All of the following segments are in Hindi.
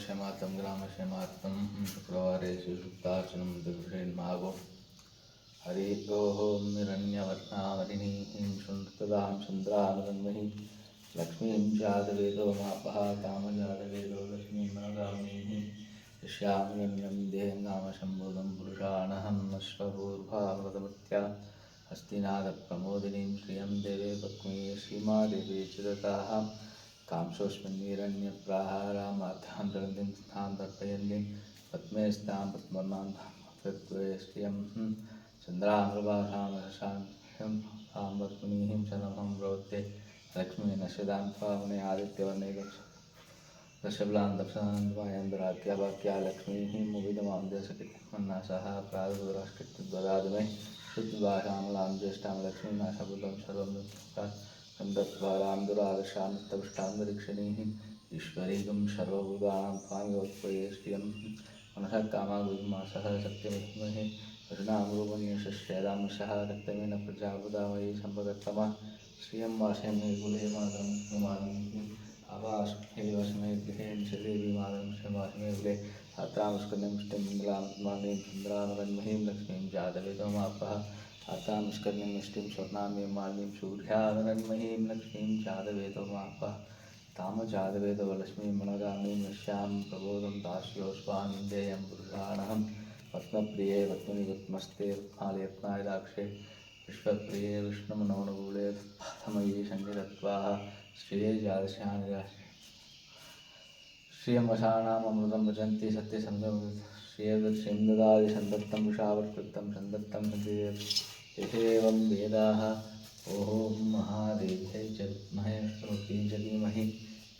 क्षमातं ग्रामक्षमात्तं शुक्रवारेषु सुप्तार्चनं दिवसेन्मागो हरि ओं हिरण्यवर्णावरिणीं सुन्ददां चन्द्रानुरन्महीं लक्ष्मीं चादवेदो मापः कामजातवेदो लक्ष्मीं मनगामिनीः यस्यामगण्यं देहं नामशम्भुदं पुरुषाणहं अश्वपूर्वामृतमत्या हस्तिनादप्रमोदिनीं श्रियं देवे पद्मे श्रीमादेवी च दत्ताः कांसोऽस्मिन्निरण्यप्राहारामाथान्तरन्तीं स्थां तर्पयन्तीं पद्मे स्तां पद्मनां श्रियं चन्द्रामृभासामशान्तं तां पद्मिनीं शरणं ब्रवते लक्ष्मी नश्यतां त्वामने आदित्यवर्णे दशबलां दक्षान्वायन्दराख्या वाक्या लक्ष्मीः मुविदमां देशकृत्मन्नाशः प्रागुराष्कृत्युद्वदादमे शुद्धभाषामलां ज्येष्ठां लक्ष्मीनाशबुद्धं सर्वं दत्त्वारां दुरादशां तपष्टान्तरिक्षणीः ईश्वरीगं सर्वभूतानां त्वामिवत्पये श्रियं मनसः कामागुमासः सत्यमहिमहे वरुणां रूपण्यशस्येदांशः रक्तमेन प्रजापदामयी सम्पदत्तमः श्रियं वासयमे कुले मातरं आवासमे गृहे निषदेवी मातरं श्रीवासमे कुले आतामुष्कर्णमुष्टिं मङ्गलात्मानीं चन्द्रामरन्महीं लक्ष्मीं जातवेदमापः आतामुष्कर्णमुष्टिं स्वर्णामीं मालिनीं सूर्यामरन्महीं लक्ष्मीं जातवेदमापः तामजातवेदवलक्ष्मीं मनगामीं यस्यां प्रबोधं दास्योस्वान्देयं पुरुषाणहं पद्मप्रिये पद्मिनि पद्मस्ते रत्नाले रत्नायदाक्षे विश्वप्रिये विष्णुमनोनुकूले तत्पादमयी सङ्गीतत्वाः श्रिये जातस्यानि श्रियमशानामृतं भजन्ति सत्यसन्धं श्रियदर्शिं ददाति सन्दत्तं वृषावर्कृतं सन्दत्तं एवं वेदाः ॐ महादेव्यै च विद्महे विष्णुपत्न्यै च धीमहि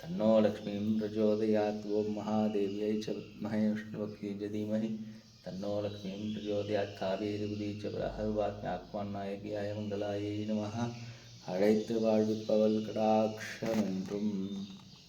तन्नो लक्ष्मीं प्रचोदयात् ॐ महादेव्यै च विद्महे विष्णुपत्न्यै च धीमहि तन्नो लक्ष्मीं प्रचोदयात् कावेरी च प्रहर्वात्म्यात्मनायक्याय मङ्गलायै नमः अழைத்து வாழ்விப்பவள் கடாட்சமென்றும்